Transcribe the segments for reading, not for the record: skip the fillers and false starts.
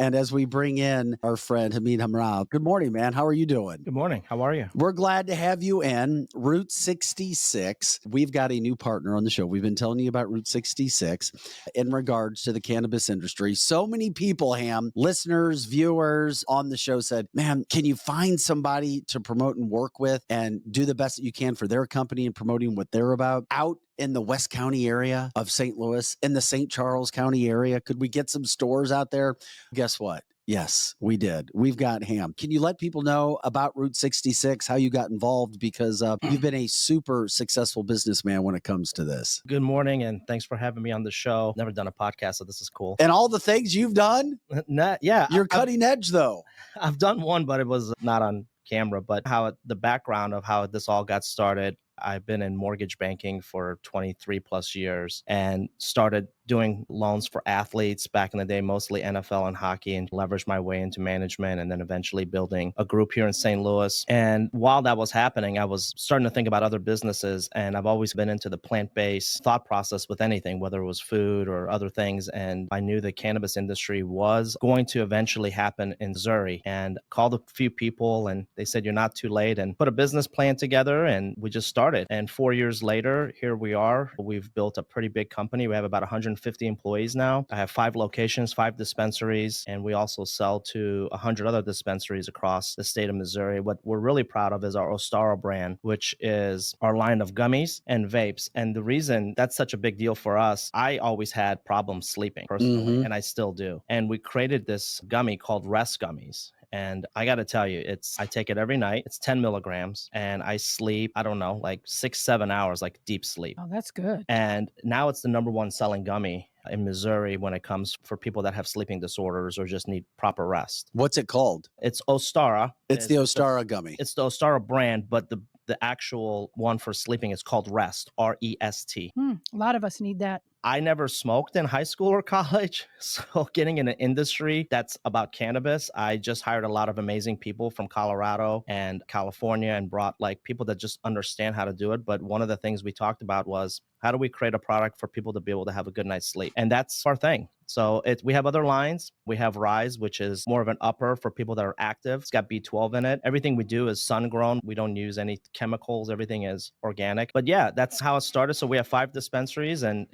And as we bring in our friend Hamid Hamrah, good morning, man. How are you doing? Good morning. How are you? We're glad to have you in. Root 66. We've got a new partner on the show. We've been telling you about Root 66 in regards to the cannabis industry. So many people, listeners, viewers on the show said, man, can you find somebody to promote and work with and do the best that you can for their company and promoting what they're about out in the West County area of St. Louis, in the St. Charles County area? Could we get some stores out there? Guess what? Yes, we did. We've got Ham. Can you let people know about Route 66, how you got involved? Because you've been a super successful businessman when it comes to this. Good morning, and thanks for having me on the show. Never done a podcast, so this is cool. And all the things you've done? Yeah. You're cutting edge, though. I've done one, but it was not on camera. But the background of how this all got started, I've been in mortgage banking for 23 plus years and started doing loans for athletes back in the day, mostly NFL and hockey, and leveraged my way into management and then eventually building a group here in St. Louis. And while that was happening, I was starting to think about other businesses, and I've always been into the plant-based thought process with anything, whether it was food or other things. And I knew the cannabis industry was going to eventually happen in Missouri, and called a few people, and they said, you're not too late, and put a business plan together, and we just started. And 4 years later, here we are. We've built a pretty big company. We have about 150 employees now. I have 5 locations, 5 dispensaries, and we also sell to 100 other dispensaries across the state of Missouri. What we're really proud of is our Ostara brand, which is our line of gummies and vapes. And the reason that's such a big deal for us, I always had problems sleeping personally, and I still do. And we created this gummy called Rest Gummies. And I got to tell you, I take it every night. It's 10 milligrams and I sleep, I don't know, like 6-7 hours, like deep sleep. Oh, that's good. And now it's the #1 selling gummy in Missouri when it comes for people that have sleeping disorders or just need proper rest. What's it called? It's Ostara. It's the Ostara gummy. It's the Ostara brand, but the actual one for sleeping is called Rest, REST. A lot of us need that. I never smoked in high school or college, so getting in an industry that's about cannabis, I just hired a lot of amazing people from Colorado and California and brought like people that just understand how to do it. But one of the things we talked about was, how do we create a product for people to be able to have a good night's sleep? And that's our thing. So we have other lines. We have Rise, which is more of an upper for people that are active. It's got B12 in it. Everything we do is sun grown. We don't use any chemicals. Everything is organic. But yeah, that's how it started. So we have 5 dispensaries, and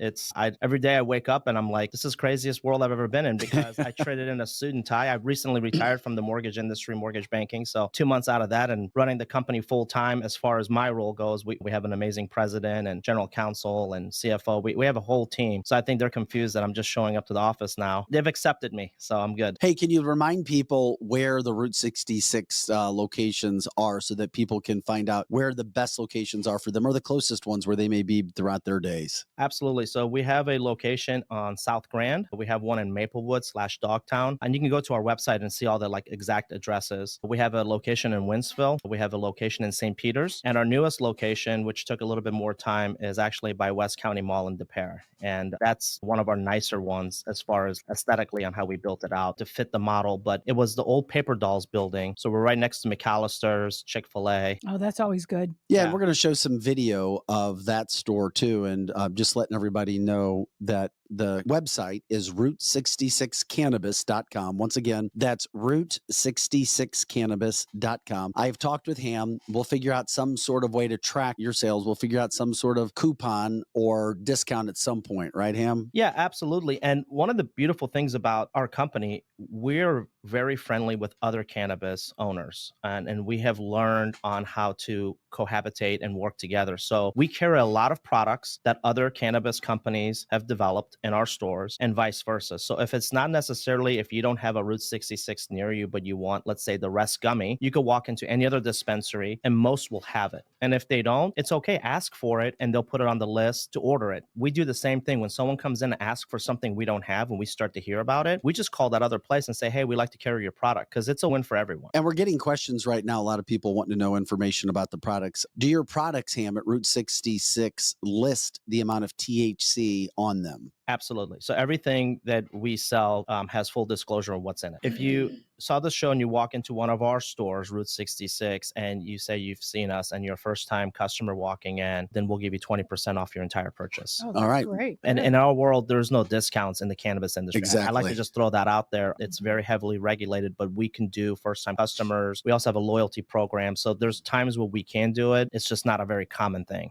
every day I wake up and I'm like, this is the craziest world I've ever been in, because I traded in a suit and tie. I recently retired from the mortgage industry, mortgage banking. So 2 months out of that and running the company full time. As far as my role goes, we have an amazing president and general counsel and CFO. We have a whole team. So I think they're confused that I'm just showing up to the office now. They've accepted me, so I'm good. Hey, can you remind people where the Route 66 locations are so that people can find out where the best locations are for them, or the closest ones where they may be throughout their days? Absolutely. So we have a location on South Grand. We have one in Maplewood/Dogtown, and you can go to our website and see all the exact addresses. We have a location in Winsville. We have a location in St. Peters, and our newest location, which took a little bit more time, is actually by West County Mall in Des Peres. And that's one of our nicer ones as far as aesthetically on how we built it out to fit the model. But it was the old Paper Dolls building. So we're right next to McAllister's, Chick-fil-A. Oh, that's always good. Yeah, and we're going to show some video of that store too. And just letting everybody know that the website is root66cannabis.com. Once again, that's root66cannabis.com. I've talked with Ham. We'll figure out some sort of way to track your sales. We'll figure out some sort of coupon or discount at some point, right, Ham? Yeah, absolutely. And one of the beautiful things about our company, we're very friendly with other cannabis owners, and we have learned on how to cohabitate and work together. So we carry a lot of products that other cannabis companies have developed in our stores and vice versa. So if it's not necessarily, if you don't have a Route 66 near you, but you want, let's say, the Rest Gummy, you could walk into any other dispensary and most will have it. And if they don't, it's okay. Ask for it and they'll put it on the list to order it. We do the same thing. When someone comes in and asks for something we don't have and we start to hear about it, we just call that other place and say, hey, we'd like to carry your product, because it's a win for everyone. And we're getting questions right now. A lot of people wanting to know information about the products. Do your products, Ham, at Route 66 list the amount of THC on them? Absolutely. So everything that we sell has full disclosure of what's in it. If you saw the show and you walk into one of our stores, Route 66, and you say you've seen us and you're a first time customer walking in, then we'll give you 20% off your entire purchase. Oh, All right. great. And Good. in our world, there's no discounts in the cannabis industry. I like Exactly. to just throw that out there. It's very heavily regulated, but we can do first time customers. We also have a loyalty program. So there's times where we can do it. It's just not a very common thing.